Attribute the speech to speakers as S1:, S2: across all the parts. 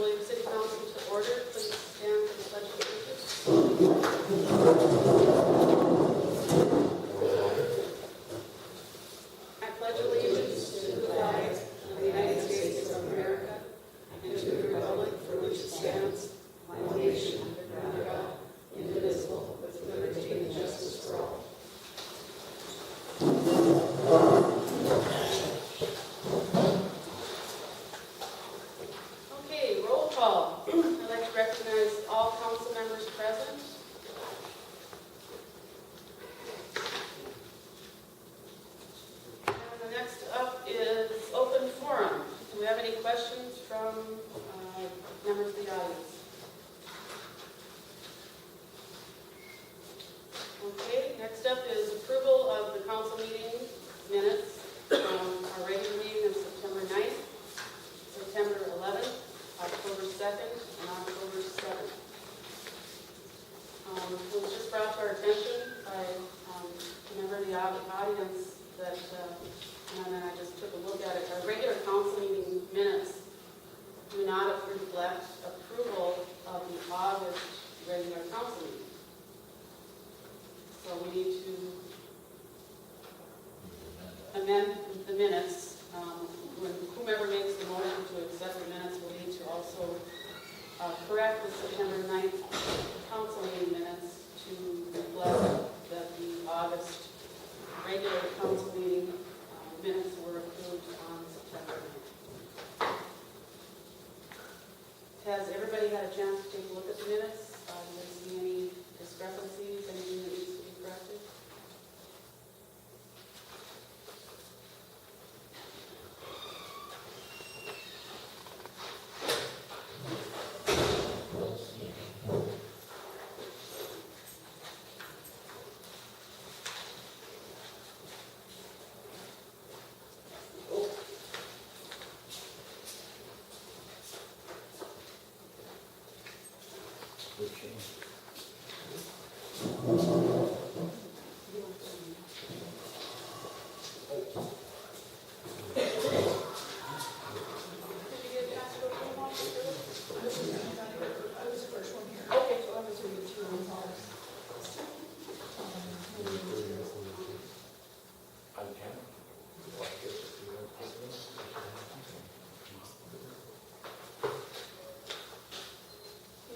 S1: Williams City Council to order. Please stand for the pledge of allegiance. I pledge allegiance to the flag of the United States of America and to the republic for which it stands, one nation, under God, indivisible, with liberty and justice for all. Okay, roll call. I'd like to recognize all council members present. And the next up is open forum. Do we have any questions from members of the audience? Okay, next up is approval of the council meeting minutes from our regular meeting of September 9th, September 11th, October 2nd, and October 7th. It was just brought to our attention by a member of the audience that, and then I just took a look at it. Our regular council meeting minutes do not reflect approval of the August regular council meeting. So we need to amend the minutes. When whomever makes the motion to accept the minutes will need to also correct the September 9th council meeting minutes to reflect that the August regular council meeting minutes were approved on September 9th. Has everybody had a chance to take a look at the minutes? Do you see any discrepancies, anything that needs to be corrected?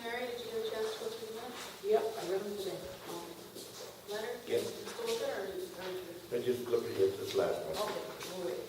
S1: Mary, did you get a chance to go through the minutes?
S2: Yep, I read them today.
S1: Leonard?
S3: Yes.
S1: You still with it, or did you?
S3: I just looked at this last one.
S1: Okay, we'll wait.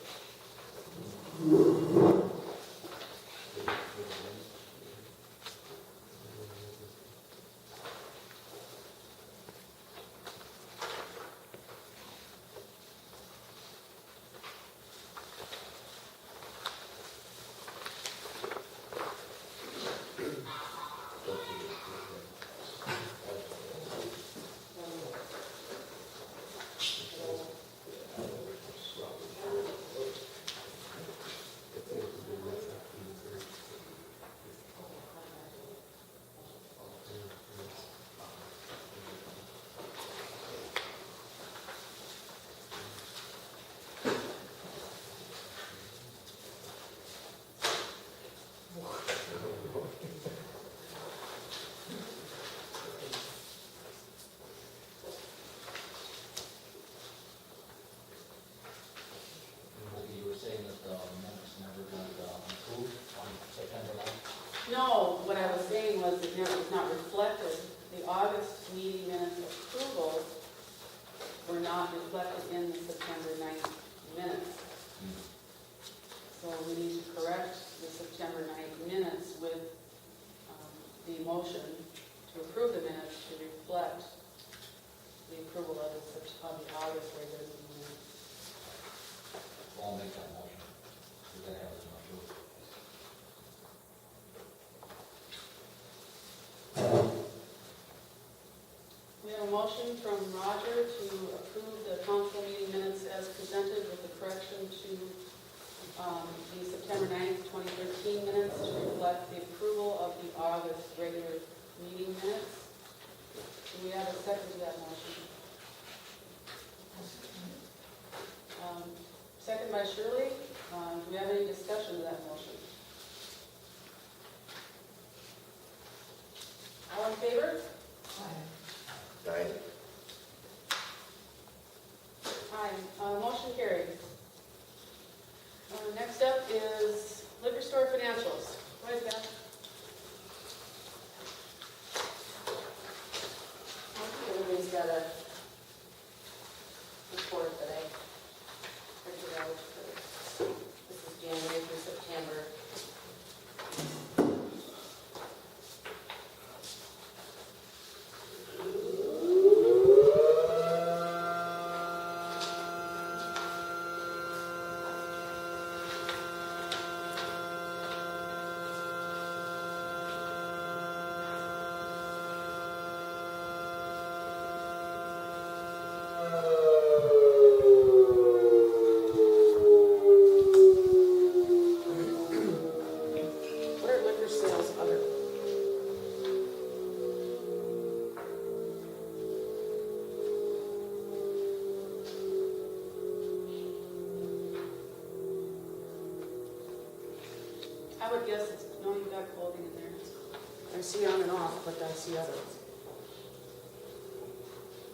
S4: You were saying that the minutes never got approved on September 9th?
S1: No, what I was saying was it was not reflected. The August meeting minutes approval were not reflected in the September 9th minutes. So we need to correct the September 9th minutes with the motion to approve the minutes to reflect the approval of the August regular meeting minutes.
S4: I'll make that motion. We're gonna have it approved.
S1: We have a motion from Roger to approve the council meeting minutes as presented with the correction to the September 9th, 2013 minutes to reflect the approval of the August regular meeting minutes. Do we have a second to that motion? Second by Shirley. Do we have any discussion of that motion?
S2: sales, other.
S1: I would guess it's, no, you got clothing in there.
S2: I see on and off, but I see others.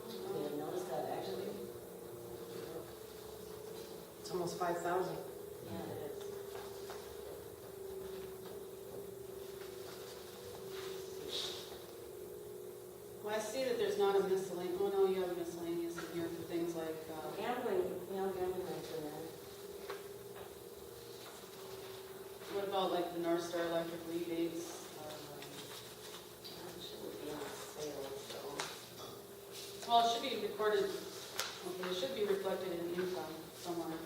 S5: You didn't notice that actually?
S2: It's almost 5,000.
S5: Yeah, it is.
S1: Well, I see that there's not a miscellaneous, oh no, you have a miscellaneous in here for things like,
S5: Gambling, gambling mentioned that.
S1: what about like the North Star Electric rebates?
S5: That shouldn't be in sales, so.
S1: Well, it should be recorded, okay, it should be reflected in income somewhere.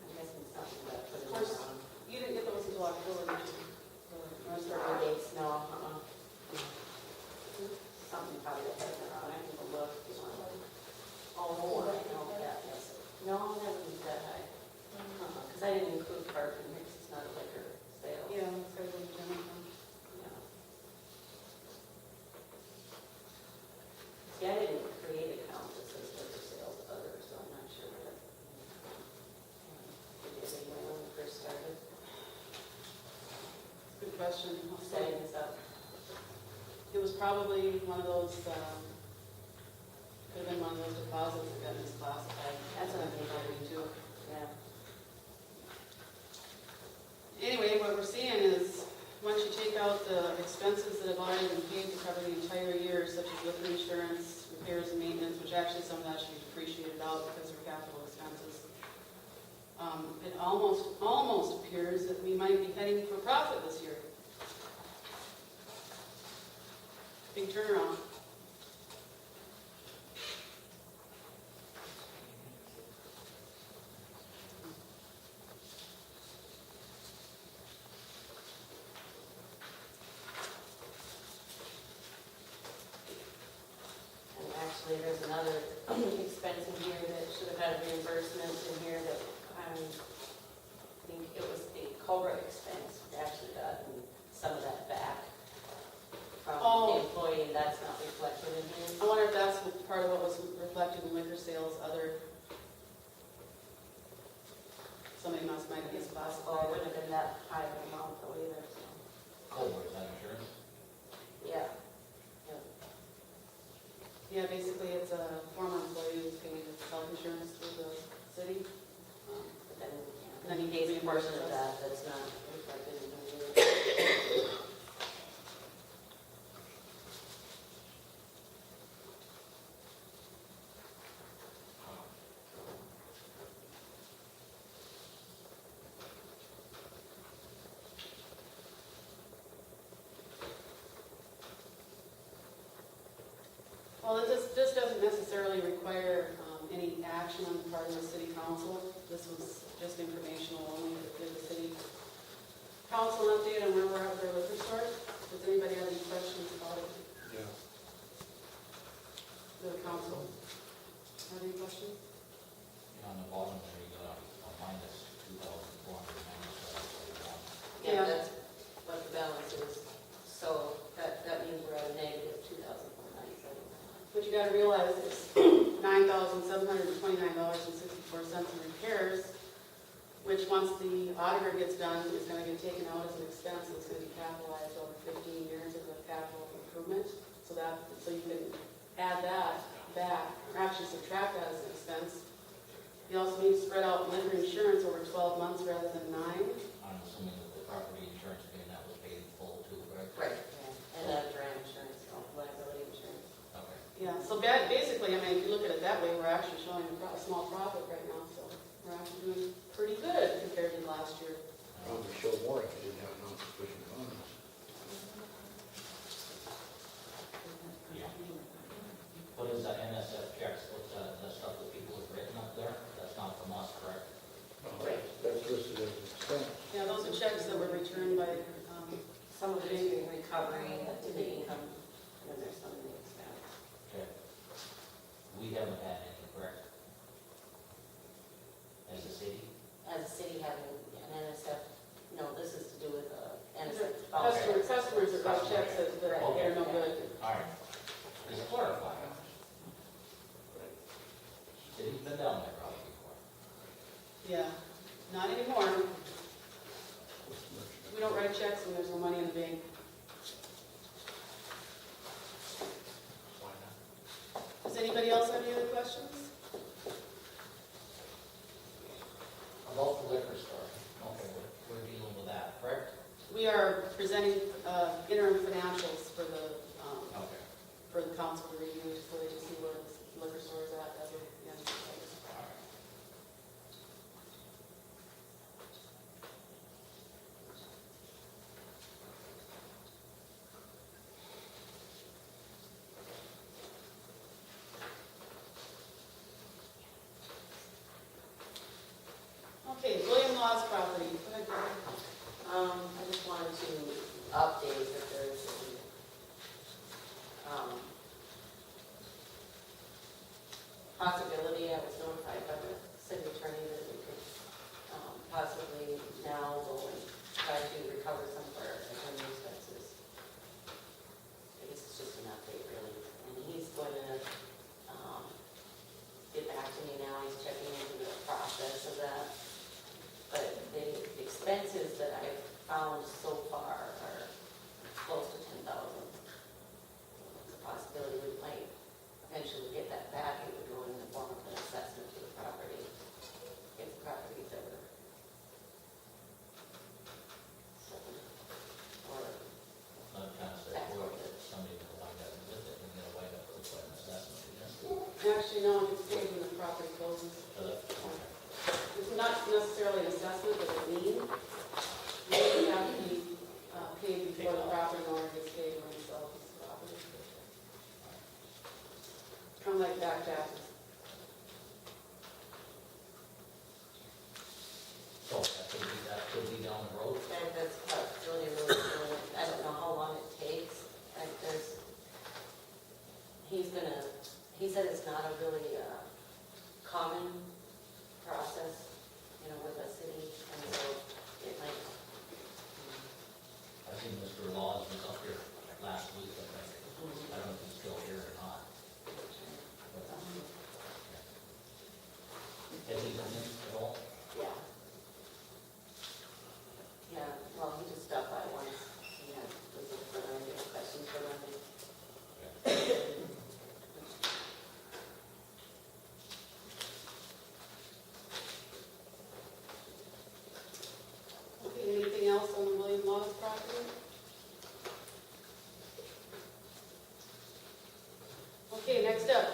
S5: I'm guessing something that put
S1: Of
S5: it
S1: course.
S5: on.
S1: You didn't get those until October, did you? The North Star
S5: Our
S1: rebates.
S5: dates, no, Something probably that hasn't on, I can go look. Oh, I know that, yes. No, that wasn't that high. Because I didn't include parking here, 'cause it's not a liquor sale.
S1: Yeah, it's right in the general fund.
S5: Yeah. See, I didn't create a count that says liquor sales other, so I'm not sure what. Did anyway when we first started
S1: Good question.
S5: setting this up?
S1: It was probably one of those, could have been one of those deposits that got misclassified.
S5: That's what I'm
S1: Probably
S5: thinking.
S1: too.
S5: Yeah.
S1: Anyway, what we're seeing is, once you take out the expenses that have already been paid to cover the entire year, such as liquor insurance, repairs and maintenance, which actually some of that should be depreciated out because they're capital expenses, it almost appears that we might be heading for profit this year. Big turnaround.
S5: And actually, there's another expense in here that should have had a reimbursement in here that, I think it was the Cobra expense, we actually gotten some of that back from
S1: Oh.
S5: the employee, and that's not reflected in here.
S1: I wonder if that's part of what was reflected in liquor sales, other, somebody might have
S5: Oh, it
S1: misclassified it.
S5: wouldn't have been that high of an amount though either, so,
S4: Cobra, is that insurance?
S5: yeah.
S1: Yeah, basically, it's a former employee who's paying his health insurance through the city.
S5: But then,
S1: And then he
S5: pays a
S1: pays
S5: portion of
S1: reimbursement.
S5: that that's not reflected in here.
S1: Well, this doesn't necessarily require any action on the part of the city council. This was just informational only to give the city council an update on where we're at with our liquor store. Does anybody have any questions about it?
S3: Yeah.
S1: The council? Have any questions?
S4: On the bottom there, you got a minus 2,497.
S1: Yeah.
S5: That's what the balance is, so that means we're at a negative 2,497.
S1: But you gotta realize it's $9,729.64 in repairs, which once the auditor gets done, is gonna get taken out as an expense, it's gonna be capitalized over 15 years as a capital improvement. So you can add that back, or actually subtract that as an expense. You also need to spread out liquor insurance over 12 months rather than 9.
S4: I'm assuming that the property insurance payment that was paid in full too, correct?
S5: Right. And brand insurance, liability insurance.
S4: Okay.
S1: Yeah, so basically, I mean, if you look at it that way, we're actually showing a small profit right now, so we're actually doing pretty good compared to last year.
S3: Probably show more if you didn't have non-sufficient funds.
S4: Yeah. What is the NSF checks? What's the stuff that people have written up there? That's not from us, correct?
S5: Right.
S3: That's listed as expense.
S1: Yeah, those are checks that were returned by,
S5: Some of it is in recovery to the income, and then there's some in the expense.
S4: Okay. We haven't had any, correct? As a city?
S5: As a city having an NSF
S1: about checks that are no good.
S4: All right. Just clarify. City's been down there probably before.
S1: Yeah, not anymore. We don't write checks when there's no money in the bank.
S4: Why not?
S1: Does anybody else have any other questions?
S4: About the liquor store. Okay, we're dealing with that, correct?
S1: We are presenting interim financials for
S4: Okay.
S1: the council to review, so they can see where the liquor store is at as of the end of the year.
S4: All right.
S1: Okay, William Law's property. Go ahead, Gary.
S5: I just wanted to update that there's a possibility, I was notified by the city attorney that we could possibly now go and try to recover some of our attorney expenses. I guess it's just an update really, and he's going to get back to me now, he's checking into the process of that. But the expenses that I've found so far are close to 10,000. It's a possibility we might eventually get that back. It would go in the form of an assessment to the property, if the property's ever sold or
S4: Not kind of straightforward that somebody will wind up with it and get a wind up with an assessment against it.
S1: Actually, no, it's paid when the property closes.
S4: So that- okay.
S1: It's not necessarily an assessment, but a lien. They have to be paid before the property owner gets paid when he sells his property. Kind of like back taxes.
S4: So that could be down the road.
S5: And that's really, I don't know how long it takes. Like there's, he said it's not a really common process, with a city, and so it might.
S4: I think Mr. Laws was up here last week, I think. I don't know if he's still here or not. Have you been in at all?
S5: Yeah. Yeah, well, he just stopped by once, was looking for any questions for them.
S1: Okay, anything else on the William Law's property? Okay, next up,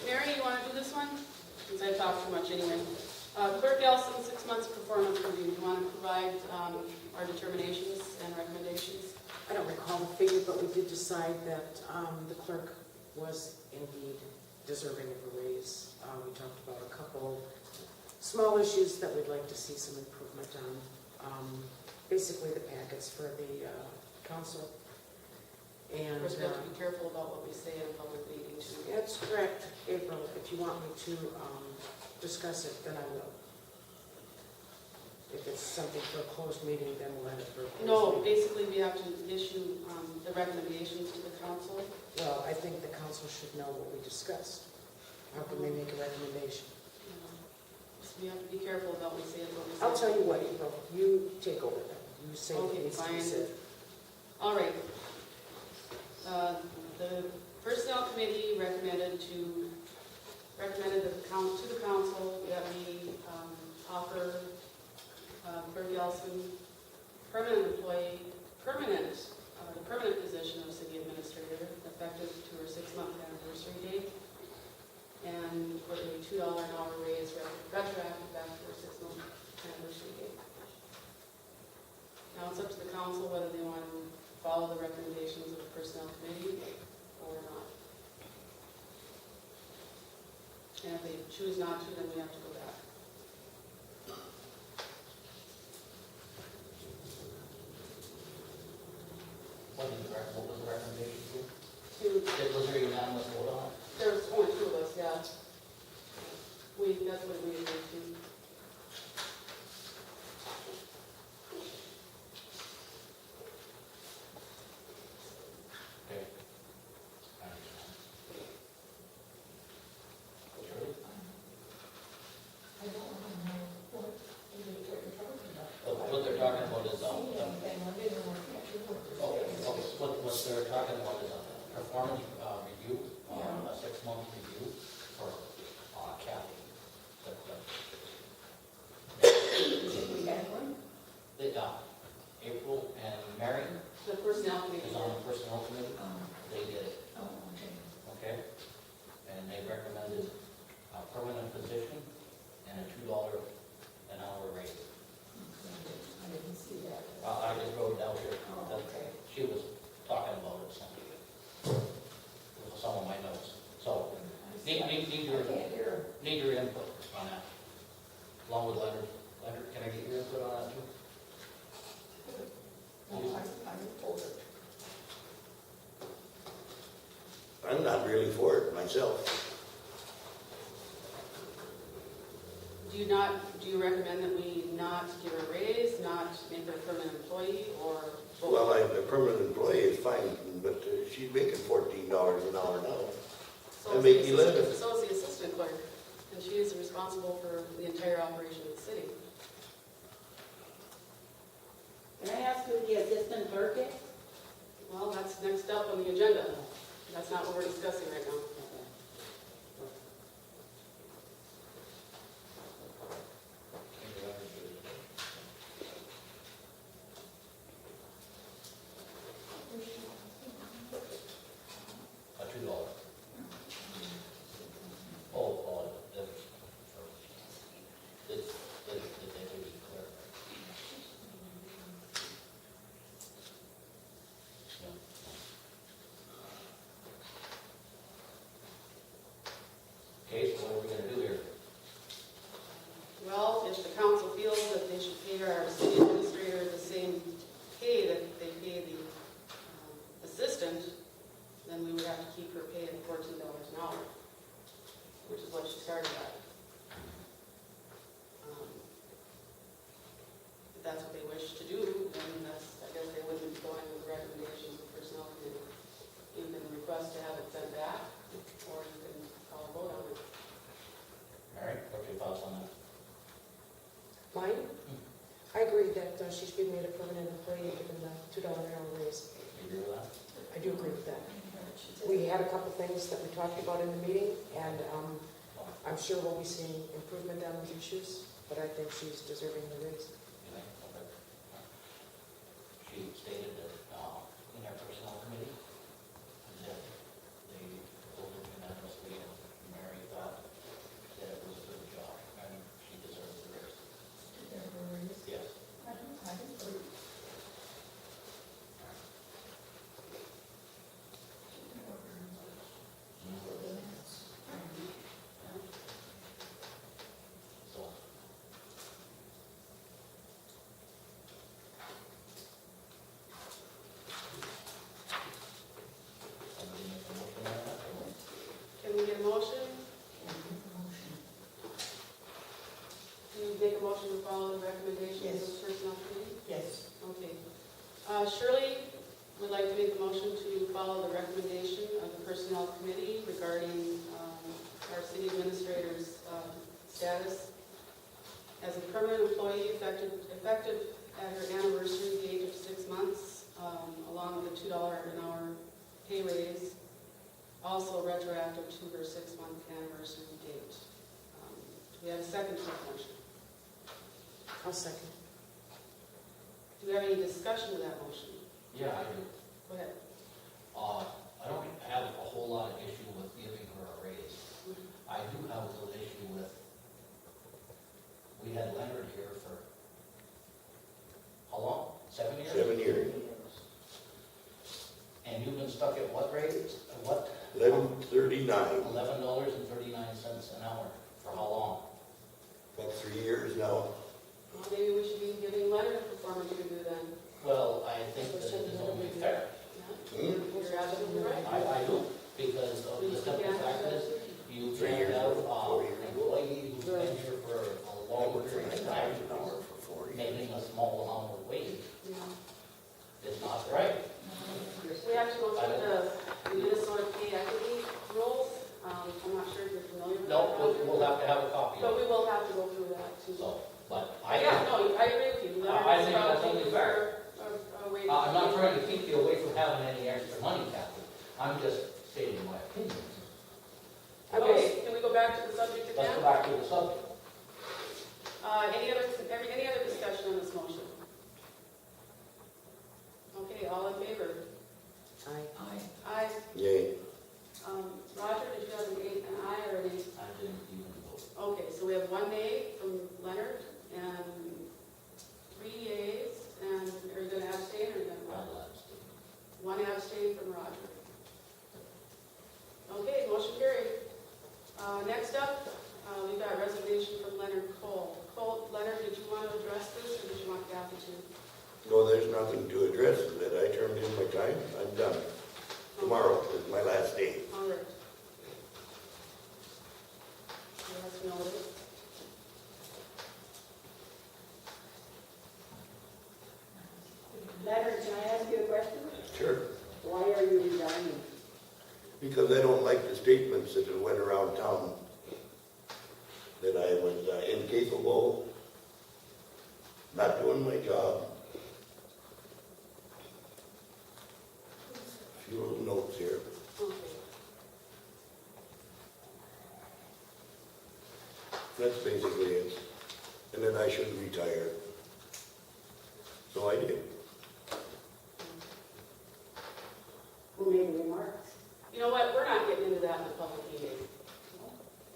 S1: Mary, you want to do this one? Since I talked too much anyway. Clerk Elson, 6 months performance review. Do you want to provide our determinations and recommendations?
S2: I don't recall the figure, but we did decide that the clerk was indeed deserving of a raise. We talked about a couple small issues that we'd like to see some improvement on. Basically, the packets for the council.
S1: Of
S2: And
S1: course, we have to be careful about what we say in a public meeting too.
S2: that's correct, April. If you want me to discuss it, then I will. If it's something for a closed meeting, then we'll have it for a closed
S1: No,
S2: meeting.
S1: basically, we have to issue the recommendations to the council.
S2: Well, I think the council should know what we discussed. How can they make a recommendation?
S1: So we have to be careful about what we say and what we say.
S2: I'll tell you what, April, you take over then. You say what
S1: Okay,
S2: needs to be
S1: fine.
S2: said.
S1: All right. The personnel committee recommended to the council that we offer Clerk Elson the permanent position of city administrator, effective to her 6-month anniversary date, and for a $2 an hour raise retroactive back to her 6-month anniversary date. Now it's up to the council whether they want to follow the recommendations of the personnel committee or not. And if they choose not to, then we have to go back.
S4: What was the recommendation?
S1: To,
S4: Was there a unanimous vote on it?
S1: there's only 2 of us, yeah. That's what we agreed to.
S4: talking about is, what they're talking about is a performance review, a 6-month review for Kathy. April and Mary
S1: The personnel committee.
S4: is on the personnel committee. They did it, okay? And they recommended a permanent position and a $2 an hour raise.
S6: I didn't see that.
S4: I just wrote it down here.
S6: Oh, okay.
S4: She was talking about it, some of my notes. So, need
S6: I can't hear.
S4: your input on that, along with Leonard. Leonard, can I get your input on that too?
S6: No, I'm for it.
S7: I'm not really for it myself.
S1: Do you recommend that we not give her a raise, not make her a permanent employee, or both?
S7: Well, a permanent employee is fine, but she's making $14 an hour now.
S1: So
S7: I
S1: is
S7: make
S1: the
S7: 11.
S1: assistant- So is the assistant clerk, and she is responsible for the entire operation of the city.
S8: Can I ask who the assistant clerk is?
S1: Well, that's next up on the agenda. That's not what we're discussing right now.
S4: A $2. Oh, the deputy clerk. Okay, so what are we gonna do here?
S1: Well, if the council feels that they should pay our city administrator the same pay that they pay the assistant, then we would have to keep her pay at $14 an hour, which is what she started at. If that's what they wish to do, then I guess they wouldn't be going with the recommendations of the personnel committee. You can request to have it sent back, or you can call a vote on it.
S4: Mary, what's your thoughts on that?
S2: Mine? I agree that she should be made a permanent employee given the $2 an hour raise.
S4: You agree with that?
S2: I do agree with that. We had a couple things that we talked about in the meeting, and I'm sure we'll be seeing improvement on those issues, but I think she's deserving the raise.
S4: You think? Okay. She stated that in our personnel committee, that they voted unanimously, and Mary thought that it was a good job, and she deserved the raise. Yes.
S6: I agree.
S4: So, somebody make a motion on that?
S1: Can we get a motion? Do you make a motion to follow the recommendations of the personnel committee?
S6: Yes.
S1: Okay. Shirley would like to make a motion to follow the recommendation of the personnel committee regarding our city administrator's status as a permanent employee effective at her anniversary, the age of 6 months, along with a $2 an hour pay raise, also retroactive to her 6-month anniversary date. Do we have a second to that motion?
S2: I'll second.
S1: Do we have any discussion of that motion?
S4: Yeah, I do.
S1: Go ahead.
S4: I don't have a whole lot of issue with giving her a raise. I do have a little issue with, we had Leonard here for, how long? 7 years?
S7: 7 years.
S4: And you've been stuck at what rate? What?
S7: $11.39.
S4: $11.39 an hour. For how long?
S7: About 3 years now.
S1: Well, maybe we should be giving Leonard a performance review then.
S4: Well, I think that it is only fair.
S1: Yeah? You're absolutely right.
S4: I do, because of the simple fact is, you can have an employee who's been here for a long period of time, making a small amount of wage.
S1: Yeah.
S4: It's not right.
S1: We actually looked at the Minnesota pay equity rules. I'm not sure if you're familiar with that.
S4: No, we'll have to have a copy
S1: But
S4: of
S1: we
S4: it.
S1: will have to go through that too.
S4: So, but
S1: Yeah, no, I agree with you.
S4: I think that's
S1: Leonard any other discussion on this motion? Okay, all in favor?
S2: Aye.
S1: Aye.
S7: Yay.
S1: Roger, did you have an aye or an nay?
S4: I didn't even vote.
S1: Okay, so we have one nay from Leonard and 3 yeas, and are you gonna abstain or you gonna?
S4: I'll abstain.
S1: One abstain from Roger. Okay, motion carried. Next up, we've got resignation from Leonard Cole. Leonard, did you want to address this, or did you want Kathy to?
S7: No, there's nothing to address with it. I turned in my time. I'm done. Tomorrow is my last day.
S1: All right. Yes, noted.
S8: Leonard, can I ask you a question?
S7: Sure.
S8: Why are you resigning?
S7: Because I don't like the statements that went around town that I was incapable, not doing my job. A few little notes here.
S1: Okay.
S7: That's basically it. And then I should retire. So I did.
S8: Who made the remarks?
S1: You know what, we're not getting into that in the public meeting.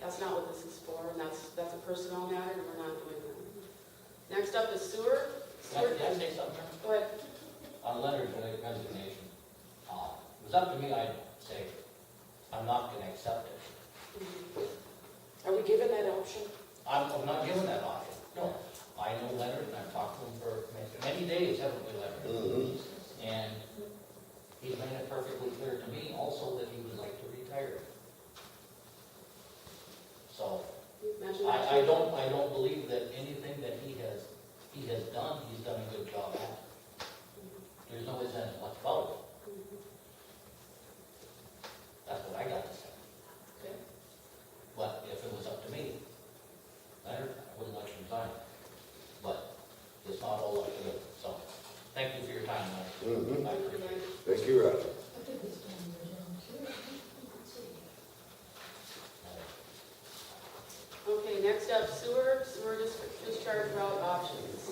S1: That's not what this is for, and that's a personnel matter, and we're not doing that. Next up is sewer.
S4: Can I say something?
S1: Go ahead.
S4: On Leonard's resignation, it was up to me, I'd say, I'm not gonna accept it.
S2: Are we given that option?
S4: I'm not given that option, no. I know Leonard, and I've talked to him for many days, haven't we, Leonard?
S7: Mm-hmm.
S4: And he's made it perfectly clear to me also that he would like to retire. So,
S1: Mention that.
S4: I don't believe that anything that he has done, he's done a good job at. There's no ifs, ands, or buts about it. That's what I got to say.
S1: Okay.
S4: But if it was up to me, Leonard, I wouldn't let you resign. But it's not all up to you. So, thank you for your time, Leonard.
S7: Mm-hmm.
S4: I appreciate it.
S7: Thank you, Roger.
S6: I think it's down there down here. Let's see.
S1: Okay, next up, sewer discharge route options.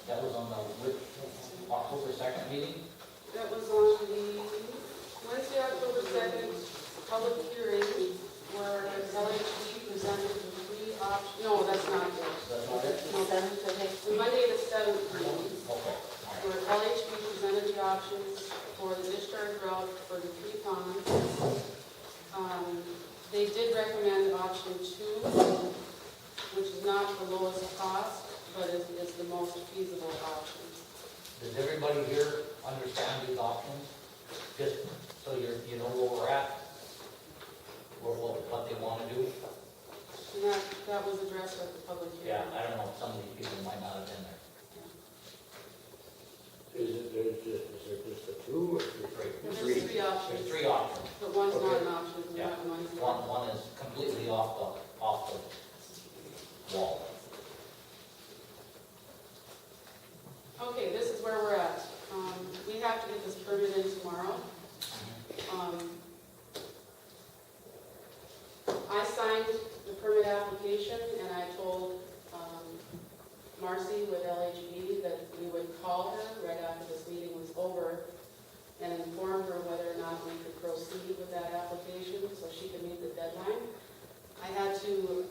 S4: That was on the October 2nd meeting?
S1: That was on the Wednesday, October 2nd, public hearing, where LHD presented the 3 options. No, that's not it.
S4: That's not it?
S1: No, that's the Monday the 7th meeting,
S4: Okay, all right.
S1: where LHD presented the options for the discharge route for the 3 ponds. They did recommend option 2, which is not the lowest cost, but is the most feasible option.
S4: Does everybody here understand these options? Just so you know where we're at, what they want to do?
S1: And that was addressed at the public
S4: Yeah,
S1: hearing.
S4: I don't know, some of these people might not have been there.
S3: Is there just the two or three?
S1: There's
S7: Three.
S1: 3 options,
S4: There's 3 options.
S1: but one's not
S3: Okay.
S1: an option, and
S4: Yeah.
S1: one's
S4: One is completely off the wall.
S1: Okay, this is where we're at. We have to get this permit in tomorrow. I signed the permit application, and I told Marcy with LHB that we would call her right after this meeting was over and inform her whether or not we could proceed with that application so she could meet the deadline. I had to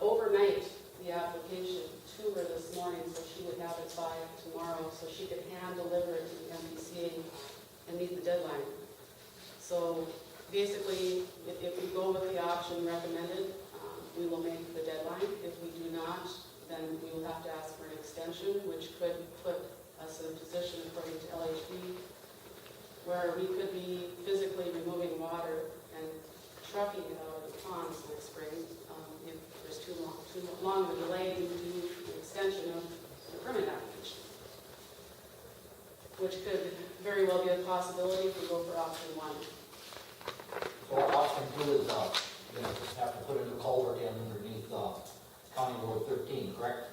S1: overnight the application to her this morning so she would have it by tomorrow so she could hand deliver it to the MPCA and meet the deadline. So basically, if we go with the option recommended, we will make the deadline. If we do not, then we will have to ask for an extension, which could put us in a position, according to LHB, where we could be physically removing water and trucking it out of the ponds next spring if there's too long of a delay due to the extension of the permit application, which could very well be a possibility if we go for option 1.
S4: So option 2 is, just have to put a new culvert in underneath County Road 13, correct?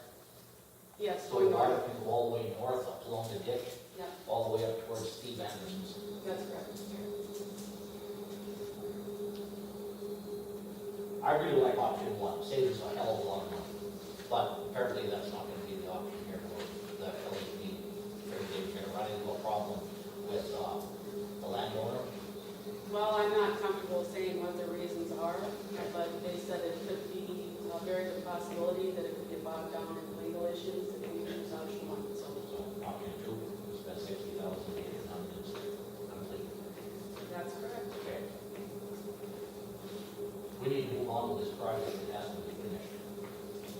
S1: Yes,
S4: So the water can go all the way north up along the ditch,
S1: Yeah,
S4: all the way up towards Steve Anderson's.
S1: that's correct.
S4: I really like option one, saves a hell of a lot of money. But apparently that's not gonna be the option here for the LHP. They're gonna run into a problem with, the landowner.
S1: Well, I'm not comfortable saying what the reasons are, but they said it could be a very good possibility that it could get bogged down in legal issues if we use option one, so.
S4: So option two, spend 60,000, make it complete.
S1: That's correct.
S4: Okay. We need to move on with this project, it has to be finished.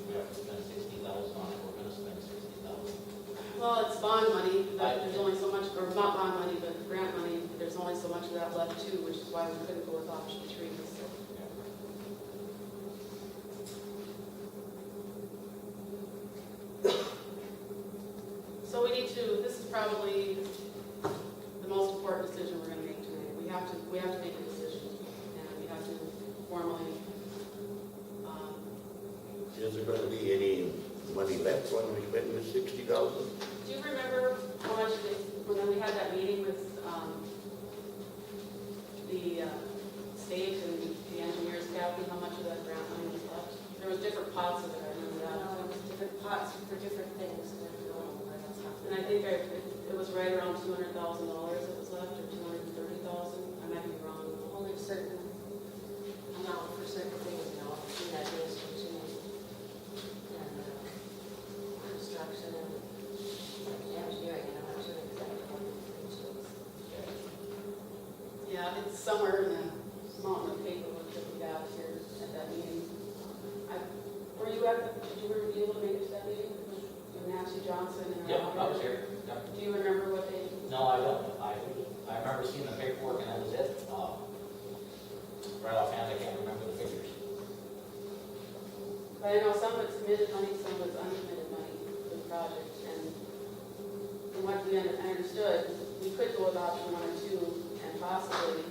S4: We have to spend 60,000 on it, we're gonna spend 60,000.
S1: Well, it's bond money, but there's only so much, or not bond money, but grant money, there's only so much of that left too, which is why we couldn't go with option three, so. So we need to, this is probably the most important decision we're gonna make tonight. We have to make a decision, and we have to formally,
S7: Is there gonna be any money left when we spend the 60,000?
S1: do you remember how much, when we had that meeting with, the state and the engineers, Kathy, how much of that grant money was left? There was different pots of it, I remember that.
S5: It was different pots for different things, and I don't know where that's happening.
S1: And I think it was right around $200,000 that was left, or 230,000, I might be wrong.
S5: Only certain amount for certain things, you know, in administration and construction and engineering, and I'm not sure exactly what the things is.
S1: Yeah, it's somewhere in the mountain of paperwork that we got here at that meeting. Were you able to make it to that meeting with Nancy Johnson and?
S4: Yep, I was here. Yep.
S1: Do you remember what they?
S4: No, I don't. I remember seeing the paperwork and that was it. Right offhand, I can't remember the figures.
S1: But I know some of it's committed money, some of it's uncommitted money for the project, and from what I understood, we could go with option one or two, and possibly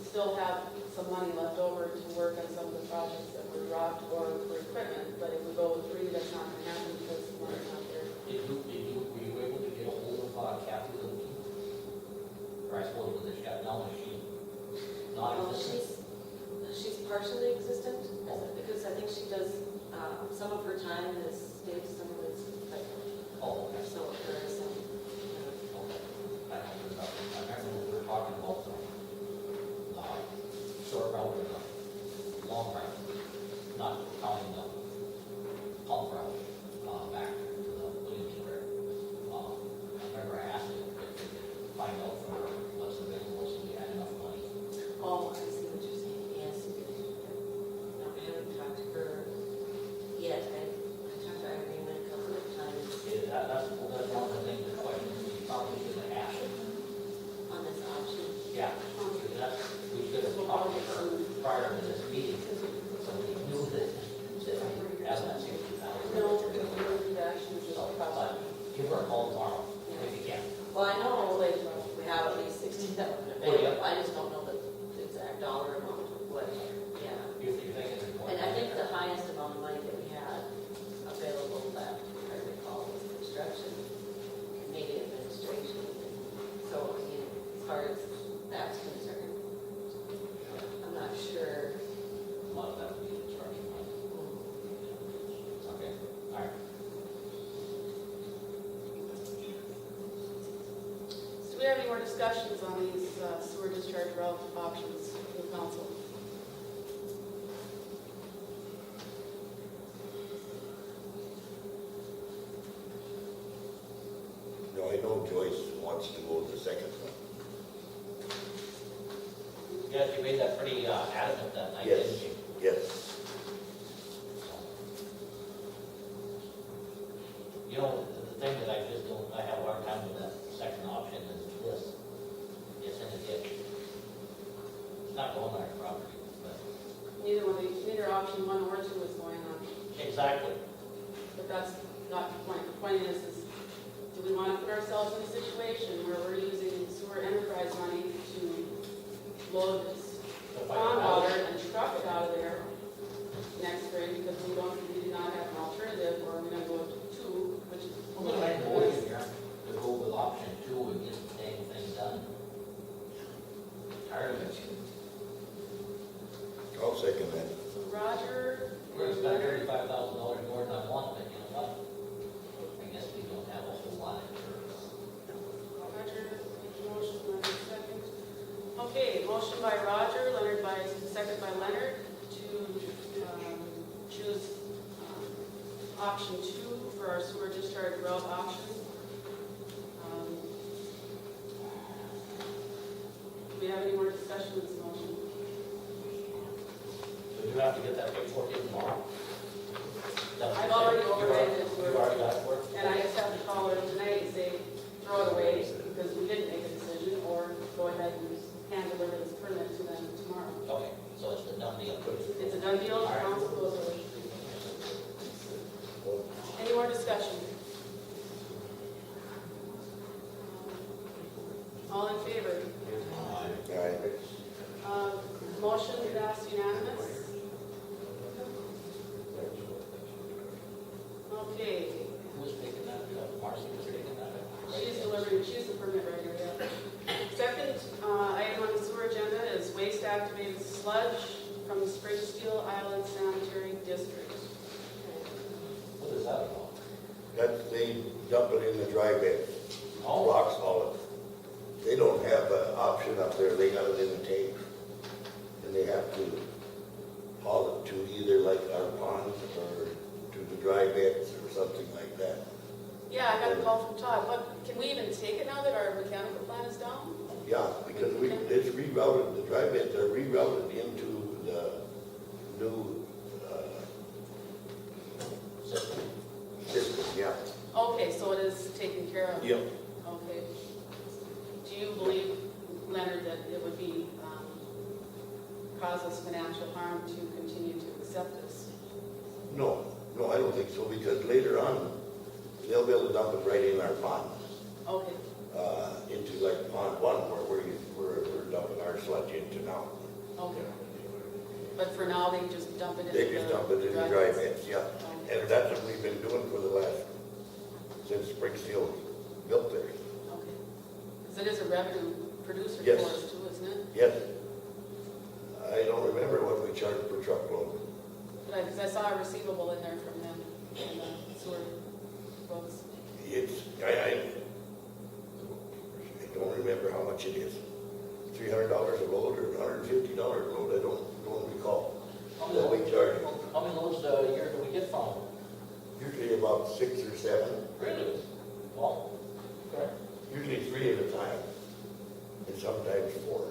S1: still have some money left over to work on some of the projects that were dropped or for equipment, but if we go with three, that's not gonna happen because the money's not there.
S4: Were you able to get a hold of Kathy Littleton? Or I suppose with this shut down, is she not
S5: Well,
S4: existent?
S5: she's partially existent, because I think she does, some of her time is state, some of it's like,
S4: Oh, okay.
S5: so there is some.
S4: Okay. I don't remember. I remember we were talking about the short route and the long route, not counting the pump route, back to the Williamsburg. I remember I asked him if we could find out from her what's available, so we had enough money.
S5: Oh, I see what you're saying, yes. No, I haven't talked to her yet, I talked to Irene a couple of times
S4: That's one of the things, the questions we probably should have asked.
S5: on this option.
S4: Yeah, because that's, we should have talked to her prior to this meeting, so we knew that as that 60,000.
S1: No, we don't do that, actually, it's just
S4: So,
S1: a project.
S4: give her a call tomorrow, if you can.
S5: Well, I know we have at least 60,000,
S4: Oh, yeah.
S5: I just don't know the exact dollar amount of what, yeah.
S4: If you think it's important.
S5: And I think the highest amount of money that we had available that I recall was construction, and maybe administration. So, I mean, as far as that's concerned, I'm not sure.
S4: A lot of that would be construction money. Okay, all right.
S1: Do we have any more discussions on these sewer discharge route options for the council?
S7: No, I know Joyce wants to go with the second one.
S4: Yeah, you made that pretty adamant that night,
S7: Yes.
S4: didn't you?
S7: Yes.
S4: You know, the thing that I just don't, I have a hard time with that second option is this. It's in a ditch. It's not going on our property, but.
S1: Neither option one or two is going on,
S4: Exactly.
S1: but that's not the point. The point is do we want to put ourselves in a situation where we're using sewer enterprise money to load this pond water and truck it out of there next spring because we do not have an alternative, or we're gonna go with two, which is.
S4: I'm gonna make a motion here to go with option two and get the dang thing done. Tired of it.
S7: I'll I'll second that.
S1: Roger.
S4: We're gonna spend $35,000 more than I want, but you know what? I guess we don't have a whole lot.
S1: Roger, motion, Leonard, second. Okay, motion by Roger, Leonard by, second by Leonard, to choose option 2 for our sewer discharge route option. Do we have any more discussion on this motion?
S4: So you have to get that paperwork in tomorrow?
S1: I've already overridden it.
S4: You've already got it for it?
S1: And I just have to call her tonight and say, throw it away, because we didn't make a decision, or go ahead and hand deliver this permit to them tomorrow.
S4: Okay, so it's a done deal.
S1: It's a done deal, council goes away. Any more discussion? All in favor?
S7: Aye.
S1: Motion passed unanimous. Okay,
S4: Who's taking that? Marcy was taking that?
S1: she's delivering, she's the permit writer, yeah. Second item on the sewer agenda is waste activated sludge from the Springsteel Island Sanitary District.
S4: What is that about?
S7: That's, they dump it in the dry bed.
S4: Oh.
S7: Rocks haul it. They don't have an option up there, they got it in the tank. And they have to haul it to either like our ponds or to the dry beds or something like that.
S1: Yeah, I got a call from Todd. What, can we even take it now that our mechanical plant is down?
S7: Yeah, because it's rerouted, the dry beds are rerouted into the new, system, yeah.
S1: Okay, so it is taken care of?
S7: Yep.
S1: Okay. Do you believe, Leonard, that it would be, cause us financial harm to continue to accept this?
S7: No, I don't think so, because later on, they'll be able to dump it right in our pond,
S1: Okay,
S7: into like pond 1 where we're dumping our sludge into now.
S1: okay. But for now, they just dump it in the...
S7: They just dump it in the dry
S1: beds?
S7: beds, yeah.
S1: Okay.
S7: And that's what we've been doing for the last, since Springsteel built there.
S1: Okay. Because it is a revenue producer
S7: Yes.
S1: for us too, isn't it?
S7: Yes. I don't remember what we charged per truckload.
S1: Because I saw a receivable in there from them, in the sewer books.
S7: It's, I don't remember how much it is. $300 a load or $150 a load, I don't recall.
S4: How
S7: What we charge.
S4: many loads a year do we get from them?
S7: Usually about 6 or 7,
S4: Really? Well, okay.
S7: usually 3 at a time, and sometimes 4.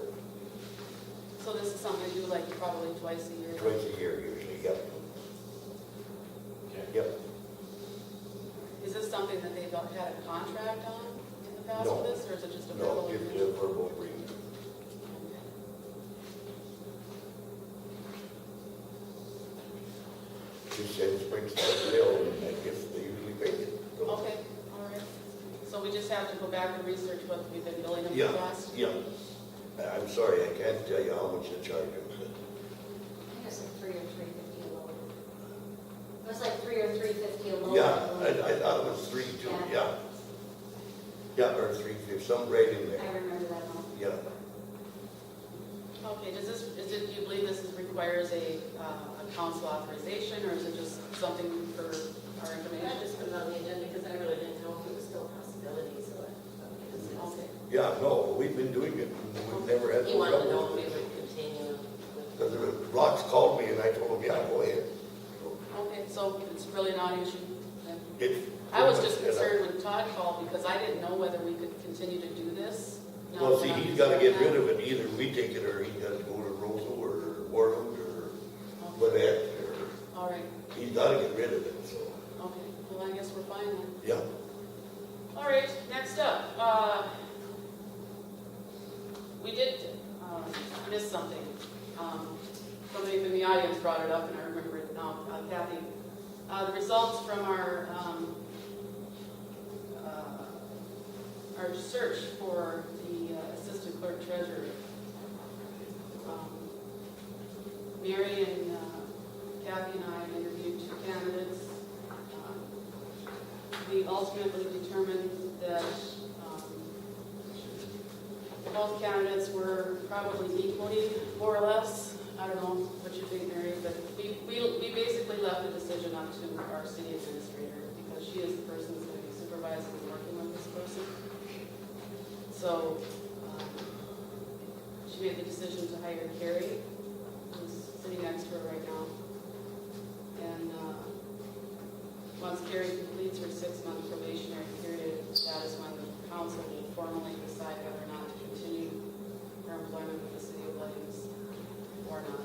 S1: So this is something to do like probably twice a year?
S7: Twice a year usually, yep.
S4: Okay.
S7: Yep.
S1: Is this something that they've had a contract on in the past
S7: No.
S1: for this, or is it just a
S7: No,
S1: verbal
S7: it's
S1: agreement?
S7: a verbal agreement. She sends Springsteel bill, and I guess they usually pay it. So-
S1: Okay, all right. So we just have to go back and research what we've been billing them
S7: Yeah,
S1: for the past?
S7: yeah. I'm sorry, I can't tell you how much they charge them.
S6: I think it's like 3 or 350 a load. It was like 3 or 350 a load.
S7: Yeah, I thought it was 3 too, yeah. Yeah, or 3, there's some right in
S6: I
S7: there,
S6: remember that one.
S7: yeah.
S1: Okay, do you believe this requires a council authorization, or is it just something for our
S5: I
S1: information?
S5: just put it on the agenda because I really didn't know if it was still a possibility, so I thought we could discuss
S1: Okay,
S5: it.
S7: Yeah, no, we've been doing it, we've never had
S5: He
S7: no
S5: wanted to know
S7: trouble
S5: if we
S7: with it.
S5: would continue with.
S7: Because the Rocks called me and I told him, yeah, go ahead.
S1: okay, so it's really not an issue then?
S7: It's
S1: I was just
S7: pretty much set up.
S1: concerned when Todd called because I didn't know whether we could continue to do this. now
S7: Well,
S1: that
S7: see,
S1: I'm
S7: he's gotta get rid
S1: concerned
S7: of it, either we take it or he gotta go to Rosal or Warland or Lynette, or,
S1: now. All right,
S7: he's gotta get rid of it, so,
S1: okay, well, I guess we're fine then.
S7: yeah.
S1: All right, next up, we did miss something. Somebody in the audience brought it up and I remember it now, Kathy. The results from our search for the assistant clerk treasurer. Mary and Kathy and I interviewed 2 candidates. We ultimately determined that both candidates were probably equally, more or less, I don't know what you think, Mary, but we basically left the decision up to our city administrator because she is the person who's going to be supervising and working with this person. So, she made the decision to hire Carrie, who's sitting next to her right now. And, once Carrie completes her 6-month probationary period, that is when the council will formally decide whether or not to continue her employment with the city of Leadings or not.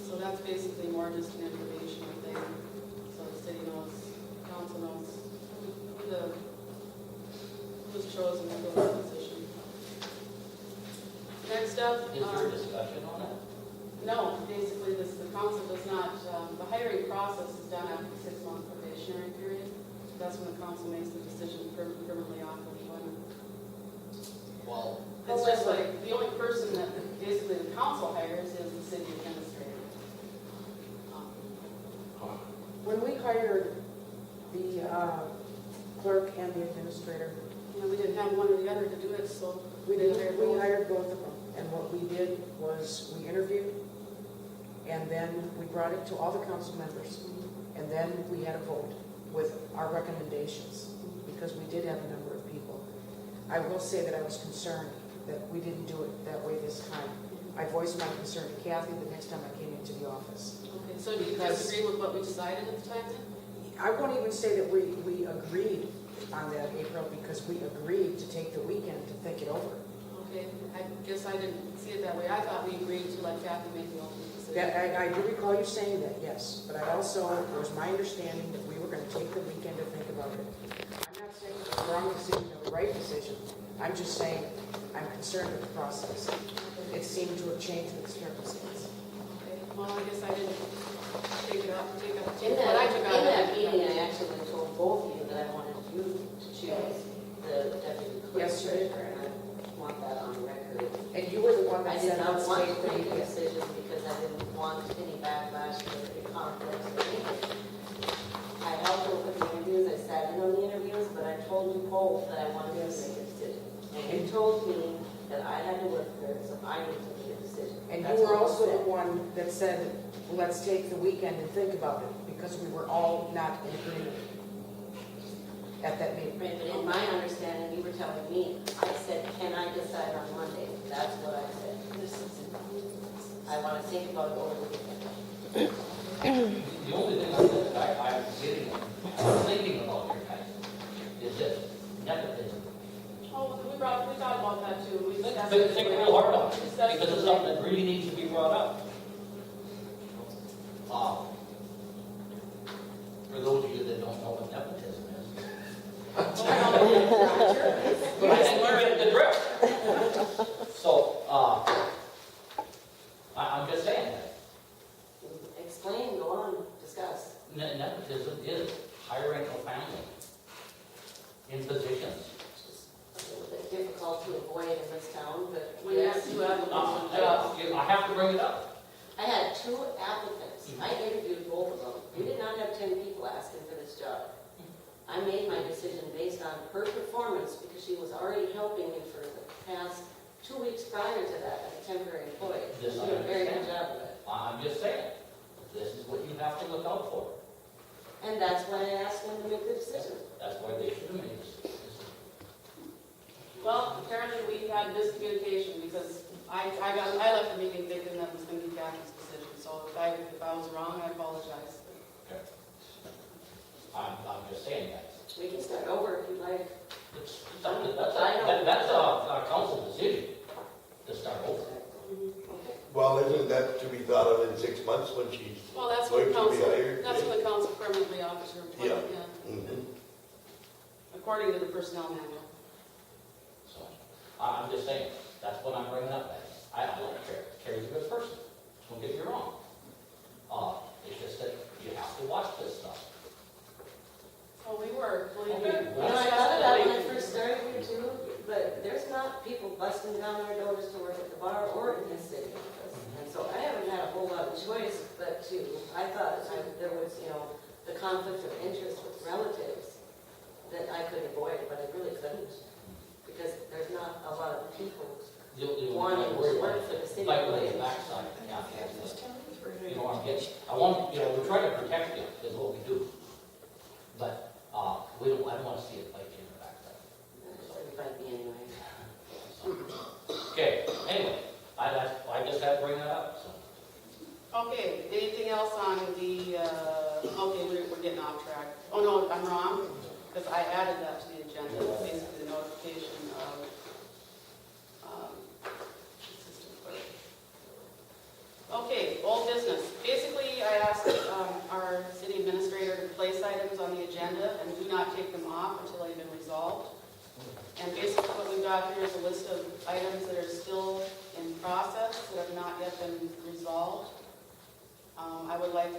S1: So that's basically more just an informational thing, so the city knows, council knows who's chosen to fill that position. Next up.
S4: Is there a discussion on that?
S1: No, basically the council does not, the hiring process is done after the 6-month probationary period. That's when the council makes the decision to permanently offer employment.
S4: Well,
S1: It's just like, the only person that basically the council hires is the city administrator.
S2: When we hired the clerk and the administrator,
S1: You know, we didn't have one or the other to do it, so
S2: we
S1: did hire both.
S2: hired both of them. And what we did was we interviewed, and then we brought it to all the council members. And then we had a vote with our recommendations, because we did have a number of people. I will say that I was concerned that we didn't do it that way this time. I voiced my concern to Kathy the next time I came into the office.
S1: Okay, so do you
S2: Because-
S1: disagree with what we decided at the time then?
S2: I won't even say that we agreed on that, April, because we agreed to take the weekend to think it over.
S1: Okay, I guess I didn't see it that way. I thought we agreed to let Kathy make the ultimate decision.
S2: That, I do recall you saying that, yes, but I also, it was my understanding that we were going to take the weekend to think about it. I'm not saying it's the wrong decision or the right decision. I'm just saying I'm concerned with the process. It seemed to have changed with circumstance.
S1: Okay, well, I guess I didn't take it up,
S5: In
S1: what I took out of
S5: that
S1: it.
S5: meeting, I actually told both of you that I wanted you to choose the deputy clerk
S2: Yes, you did.
S5: treasurer, and I want that on record.
S2: And you were the one
S5: I
S2: that
S5: did
S2: said,
S5: not
S2: let's
S5: want
S2: take
S5: to
S2: the
S5: make a
S2: weekend.
S5: decision because I didn't want any backlash or any conflicts or anything. I helped her with the interviews, I sat in on the interviews, but I told you both that I wanted to make a decision. And you told me that I had to work there, so I needed to make a decision.
S2: And
S5: That's
S2: you were
S5: what I
S2: also
S5: said.
S2: the one that said, let's take the weekend and think about it, because we were all not in agreement at that meeting.
S5: Right, but in my understanding, you were telling me, I said, can I decide on Monday? That's what I said. I want to think about it over the weekend.
S4: the only thing I said that I'm getting, I'm thinking about here, guys, is this nepotism.
S1: Oh, we thought about that too. We discussed
S4: Think
S1: it.
S4: real hard on it,
S1: We discussed
S4: because it's
S1: it.
S4: something that really needs to be brought up. For those of you that don't know what nepotism is, I think you get the drift. So, I'm just saying that.
S5: Explain, go on, discuss.
S4: Nepotism is hiring a family in positions.
S5: It's a little bit difficult to avoid in this town, but
S1: When you have
S5: yes.
S1: two applicants for the job.
S4: I have to bring it up.
S5: I had 2 applicants. I interviewed both of them. We did not have 10 people asking for this job. I made my decision based on her performance because she was already helping me for the past 2 weeks prior to that as a temporary employee. She
S4: This I
S5: did a very good
S4: understand.
S5: job of it.
S4: I'm just saying, this is what you have to look out for.
S5: And that's why I asked them to make the decision.
S4: That's why they should have made this.
S1: Well, apparently we had miscommunication because I left the meeting thinking that was going to be Kathy's decision. So if I was wrong, I apologize.
S4: I'm just saying that.
S5: We can start over if you'd like.
S4: That's a council decision to start over.
S7: Well, isn't that to be thought of in 6 months when she's
S1: Well, that's
S7: going
S1: when
S7: to be
S1: council,
S7: hired?
S1: that's when the council permanently offers her employment, yeah,
S7: Mhm.
S1: according to the personnel manual.
S4: So, I'm just saying, that's what I'm bringing up as. I like Carrie. Carrie's a good person. Don't get me wrong. It's just that you have to watch this stuff.
S1: Oh, we were, believe me.
S4: Okay.
S5: You know, I thought of that when I first started here too, but there's not people busting down our doors to work at the bar or in the city office. And so I haven't had a whole lot of choice but to, I thought there was, the conflict of interest with relatives that I could avoid, but I really couldn't. Because there's not a lot of people
S4: The only
S5: wanting
S4: thing
S5: city.
S4: like with the backside, yeah, you know, I want, you know, we try to protect it, is what we do. But, I don't wanna see it like in the backside.
S5: Everybody be anyway.
S4: Okay, anyway, I just had to bring that up, so.
S1: Okay, anything else on the, okay, we're getting off track. Oh, no, I'm wrong, because I added that to the agenda, basically the notification of, assistant clerk. Okay, old business. Basically, I asked, our city administrator to place items on the agenda and do not take them off until they've been resolved. And basically what we've got here is a list of items that are still in process, that have not yet been resolved. I would like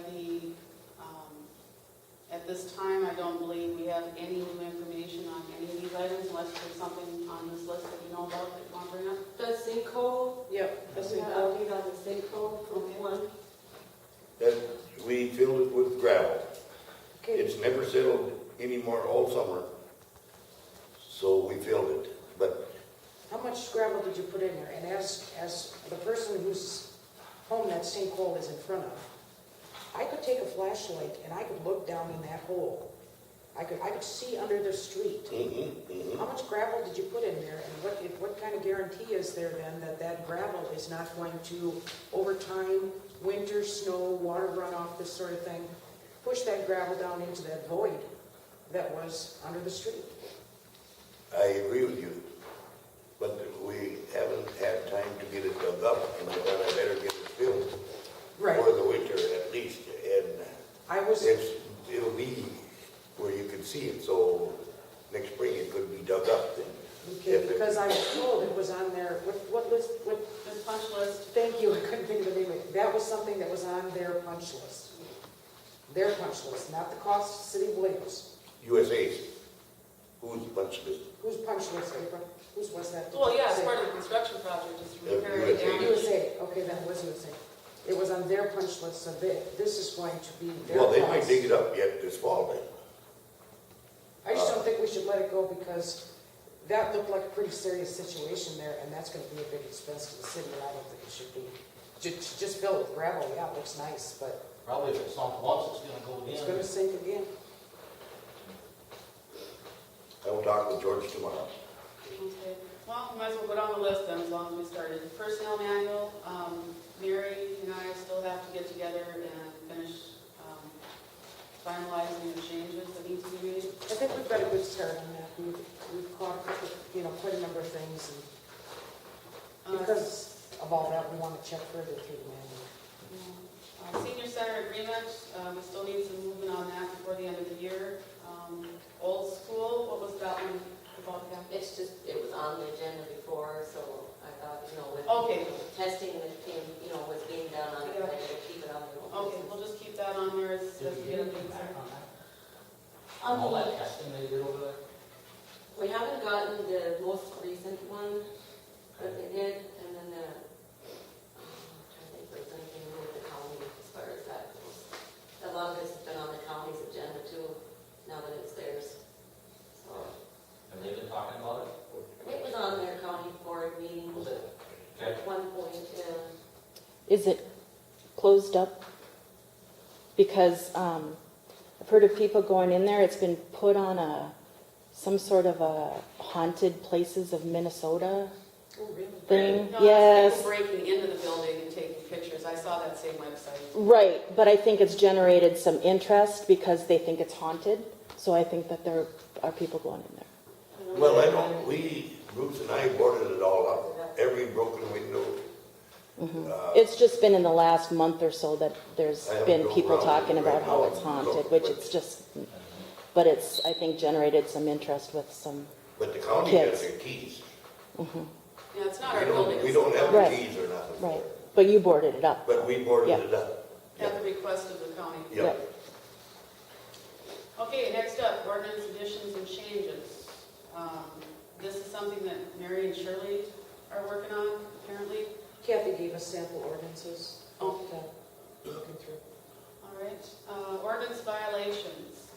S1: at this time, I don't believe we have any new information on any of these items, unless there's something on this list that you know about that you want to bring up.
S5: The sinkhole,
S2: Yep, that's
S5: we
S2: it.
S5: got an update on the sinkhole from one.
S7: That, we filled it with gravel.
S2: Okay,
S7: It's never settled anymore all summer, so we filled it. But
S2: how much gravel did you put in there? And as the person whose home that sinkhole is in front of, I could take a flashlight and I could look down in that hole. I could see under the street. How much gravel did you put in there, and what kind of guarantee is there then that that gravel is not going to, over time, winter, snow, water runoff, this sort of thing, push that gravel down into that void that was under the street?
S7: I agree with you, but we haven't had time to get it dug up, and I thought I better get it filled for the winter at least. And it'll be where you can see it, so next spring it could be dug up then.
S2: Okay, because I was told it was on there, what list,
S1: The punch list,
S2: thank you, I couldn't think of the name of it. That was something that was on their punch list. Their punch list, not the cost City of Williams.
S7: USA's, who's punch list?
S2: Whose punch list, April? Whose was that?
S1: well, yeah, it's part of the construction project, just repair the
S7: USA.
S1: damage.
S2: USA, okay, then it was USA. It was on their punch list, so this is going to be their
S7: Well, they might
S2: cost.
S7: dig it up yet this fall then.
S2: I just don't think we should let it go, because that looked like a pretty serious situation there, and that's gonna be a big expense to the city, and I don't think it should be. Just fill it with gravel, yeah, it looks nice, but
S4: Probably if it's not once, it's gonna go
S2: it's
S4: in.
S2: gonna sink again.
S7: I will talk with George tomorrow.
S1: Okay, well, we might as well go down the list then, as long as we started. Personnel manual, Mary and I still have to get together and finish finalizing the changes that need to be made.
S2: I think we've got a good start on that. We've caught up with, quite a number of things, and because of all that, we want to check further through the manual.
S1: Senior center agreement, we still need some movement on that before the end of the year. Old school, what was that one about, Kathy?
S5: It's just, it was on the agenda before, so I thought, with
S1: Okay.
S5: testing that came, was being done on it, I gotta keep it on the old
S1: Okay,
S5: business.
S1: we'll just keep that on there as
S4: Did
S1: we
S4: you
S1: get a
S4: get
S1: big
S4: back on that?
S5: On
S4: All
S5: the-
S4: that testing they did over there?
S5: We haven't gotten the most recent one that they did, and then I'm trying to think if there's anything new with the county as far as that goes. A lot of this has been on the county's agenda too, now that it's theirs. So,
S4: Have they been talking about it?
S5: it was on their county board meeting
S4: Was it? Okay.
S5: at one point,
S9: Is it closed up? Because I've heard of people going in there, it's been put on some sort of a haunted places of Minnesota
S2: Oh, really?
S9: thing.
S1: No,
S9: Yes,
S1: that's people breaking into the building and taking pictures. I saw that same website.
S9: right, but I think it's generated some interest because they think it's haunted. So I think that there are people going in there.
S7: Well, I know, Bruce and I boarded it all up, every broken window.
S9: It's just been in the last month or so that there's
S7: I haven't
S9: been
S7: drove
S9: people
S7: around
S9: talking
S7: it
S9: about
S7: right
S9: how
S7: now
S9: it's
S7: and
S9: haunted,
S7: looked,
S9: which
S7: but-
S9: it's just, but it's, I think, generated some interest with some,
S7: But the county
S9: Kids.
S7: has their keys.
S1: Yeah, it's not our building.
S7: We don't have the
S9: Right.
S7: keys or nothing for
S9: right,
S7: it.
S9: but you boarded it up.
S7: But we boarded
S9: Yeah.
S7: it up.
S1: At the request of the county.
S7: Yep.
S1: Okay, next up, ordinance additions and changes. This is something that Mary and Shirley are working on, apparently.
S2: Kathy gave us sample ordinances.
S1: Oh.
S2: Looking through.
S1: All right, ordinance violations.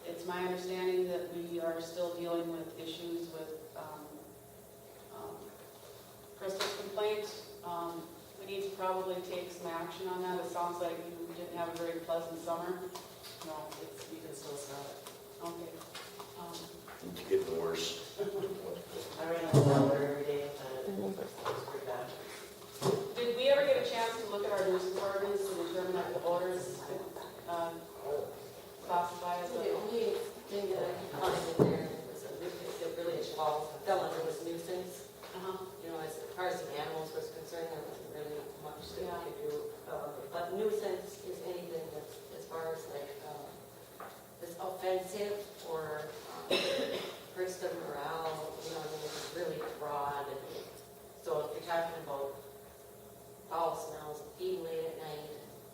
S1: It's my understanding that we are still dealing with issues with Crystal's complaint. probably take some action on that. It sounds like you didn't have a very pleasant summer.
S2: No, it's, you can still smell it.
S1: Okay.
S7: It's getting worse.
S2: I ran out of water every day, and it was pretty bad.
S1: Did we ever get a chance to look at our nuisance ordinance to determine if the odors classify as
S5: The
S1: a...
S5: only thing that I could find in there was it really fell under this nuisance.
S1: Uh-huh.
S5: You know, as far as the animals was concerned, there wasn't really much that
S1: Yeah.
S5: we could do. But nuisance is anything that's, as far as like, is offensive or hurts the morale, you know, I mean, it's really broad. And so if you're talking about foul smells, being late at night,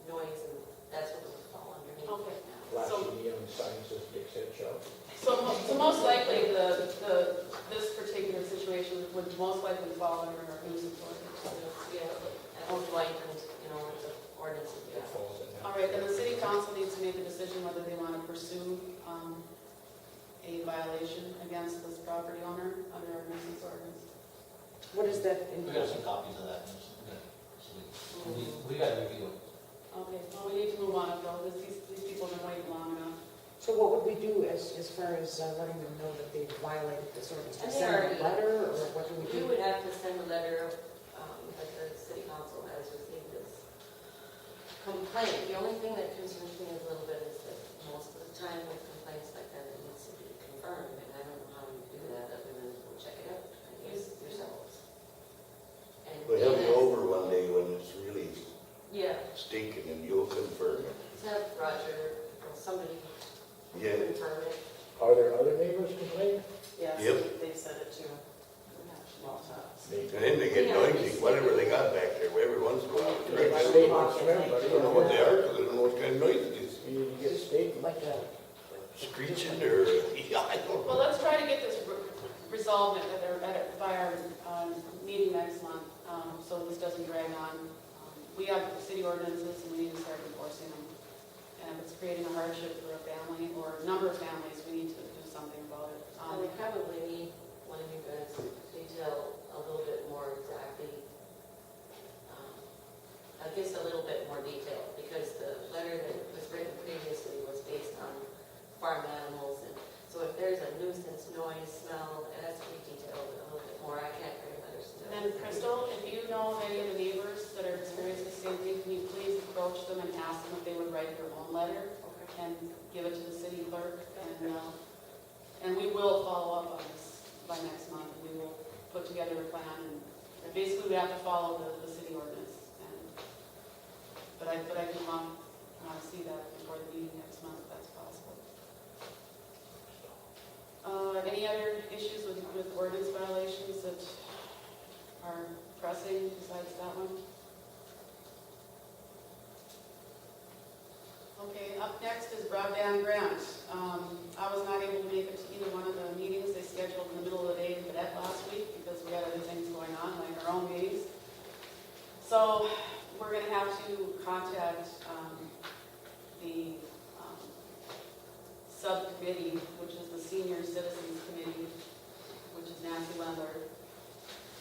S5: noise, and that's what it would fall underneath
S1: Okay.
S5: right now.
S3: Flashing neon signs says Dick's Head Shop.
S1: So most likely, this particular situation would most likely fall under our nuisance ordinance.
S5: Yeah, and blanket, you know, it's an ordinance.
S3: It falls in that.
S1: All right, then the city council needs to make a decision whether they want to pursue a violation against this property owner under our nuisance ordinance.
S2: What is that?
S4: We got some copies of that. So we got to review it.
S1: Okay, well, we need to move on, though, because these people have been waiting long enough.
S2: So what would we do as far as letting them know that they violated this ordinance?
S5: And
S2: We
S5: they
S2: send them
S5: already-
S2: a letter, or what do we
S5: You
S2: do?
S5: would have to send a letter, that the city council has received this complaint. The only thing that concerns me a little bit is that most of the time with complaints like that, it needs to be confirmed, and I don't know how you do that, other than go check it out, I guess, yourselves. And
S7: We'll have you over one day when it's really
S5: Yeah,
S7: stinking and you'll confirm it.
S5: to have Roger, or somebody
S7: Yeah.
S5: confirm it.
S3: Are there other neighbors complaining?
S2: Yes,
S7: Yep.
S2: they've said it too. Well,
S7: And then they get noisy, whatever they got back there, every once in a while.
S3: You get
S7: I
S3: statements from everybody.
S7: don't know what they are, because I don't know what kind of noise it is.
S3: You get statements.
S2: like a,
S7: Screeching or, yeah, I don't
S1: Well,
S7: know.
S1: let's try to get this resolved by our meeting next month, so this doesn't drag on. We have city ordinances, and we need to start enforcing them. And if it's creating a hardship for a family or a number of families, we need to do something about it.
S5: And we probably need one of you guys to detail a little bit more exactly, I guess a little bit more detail, because the letter that was written previously was based on farm animals, and so if there's a nuisance, noise, smell, it has to be detailed a little bit more. I can't write letters to
S1: And then, Crystal, if you know of any of the neighbors that are experiencing the same thing, can you please approach them and ask them if they would write their own letter and give it to the city clerk? And we will follow up on this by next month. We will put together a plan, and basically we have to follow the city ordinance. But I do want to see that before the meeting next month, if that's possible. Any other issues with ordinance violations that are pressing besides that one? Okay, up next is broadband grant. I was not able to make it to either one of the meetings they scheduled in the middle of the day for that last week because we had other things going on, like our own meetings. So we're going to have to contact the subcommittee, which is the Senior Citizens Committee, which is Nancy Wendler,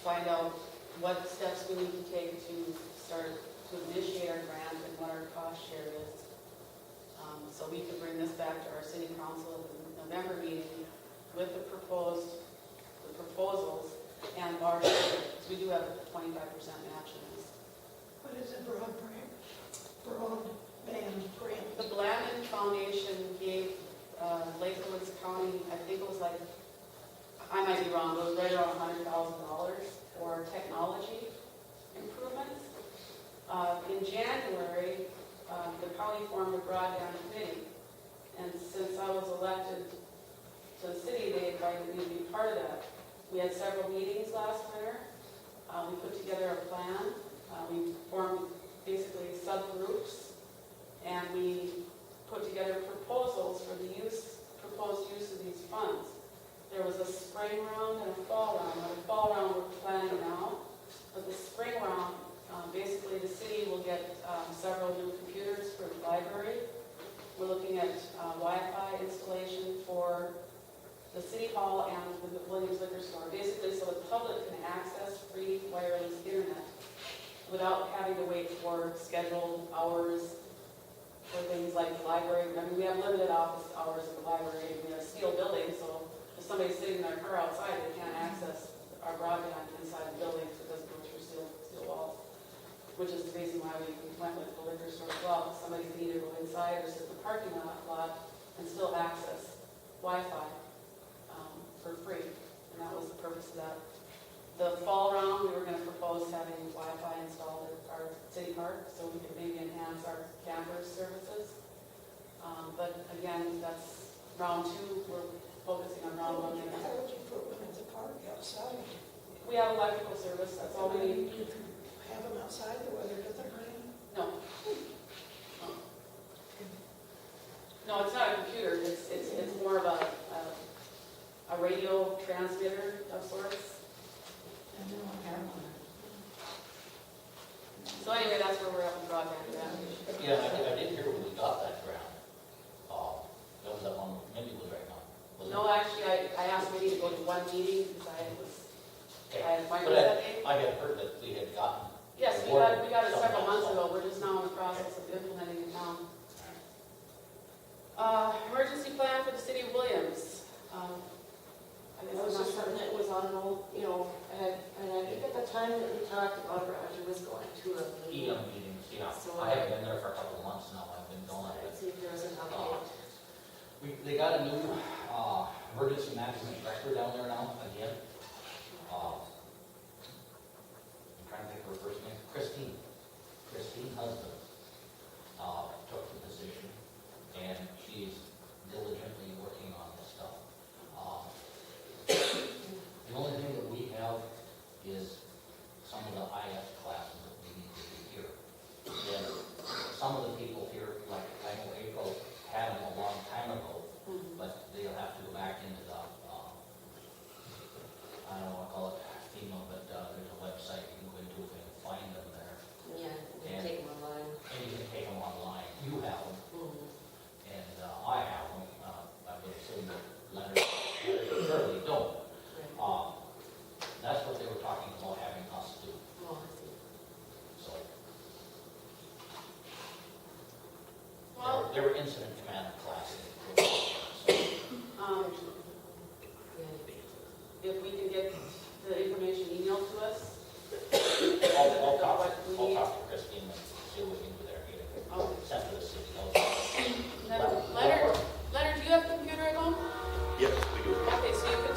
S1: find out what steps we need to take to start to initiate our grant and what our cost share is. So we can bring this back to our city council at the November meeting with the proposals and our share, because we do have a 25% match in this.
S10: What is a broadband grant?
S1: The Blandon Foundation gave Lake Woods County, I think it was like, I might be wrong, but it was right around $100,000 for technology improvements. In January, the county formed a broadband committee, and since I was elected to the city, they invited me to be part of that. We had several meetings last winter. We put together a plan. We formed basically subgroups, and we put together proposals for the proposed use of these funds. There was a spring round and a fall round. Now, the fall round we're planning now, but the spring round, basically the city will get several new computers for the library. We're looking at Wi-Fi installation for the city hall and the Williams Liquor Store, basically so the public can access free wireless internet without having to wait for scheduled hours for things like the library. I mean, we have limited office hours in the library, we have a steel building, so if somebody's sitting in their car outside, they can't access our broadband inside the building, so it doesn't go through steel walls, which is the reason why we went with the liquor store as well. Somebody can either go inside or sit in the parking lot and still access Wi-Fi for free, and that was the purpose of that. The fall round, we were going to propose having Wi-Fi installed at our city park, so we could maybe enhance our camper services. But again, that's round two, we're focusing on round one.
S10: How would you put them in the park outside?
S1: We have electrical service, that's all we need.
S10: You can have them outside, the weather doesn't rain.
S1: No. No, it's not a computer, it's more of a radio transmitter of sorts. So anyway, that's where we're at with broadband.
S4: Yeah, I didn't hear when we got that grant. That was that one Mindy was right now. wasn't
S1: No,
S4: it?
S1: actually, I asked Mindy to go to one meeting because I had
S4: But
S1: appointments that day.
S4: I had heard that we had gotten.
S1: Yes, we got it several months ago, we're just now in the process of implementing it now. Emergency plan for the city of Williams. I guess
S5: That was
S1: I'm not
S5: just
S1: sure.
S5: something that was on an old, and I think at the time that we talked about, Roger was going to a meeting.
S4: EM meetings, yeah.
S5: So
S4: I haven't been there for a couple of months now, I've been going.
S5: Let's see if there was an update.
S4: They got a new emergency management director down there now, again. I'm trying to think of her first name, Christine Husband took the position, and she's diligently working on this stuff. The only thing that we have is some of the IS classes that we need to do here. And some of the people here, like I know April had them a long time ago, but they'll have to go back into the, I don't know what to call it, FEMA, but there's a website you can go into and find them there.
S5: Yeah, we can take them online.
S4: And you can take them online. You have them,
S5: Mhm.
S4: and I have them. I would assume that Leonard surely don't.
S5: Right.
S4: That's what they were talking about having us do,
S5: Oh, I see.
S4: so.
S1: Well,
S4: There were incident command classes.
S1: if we can get the information emailed to us.
S4: I'll talk
S1: What we need.
S4: to Christine and see what we can do there, get it
S1: Okay.
S4: sent to the city.
S1: Leonard, do you have a computer at home?
S7: Yes, we do.
S1: Okay, so you could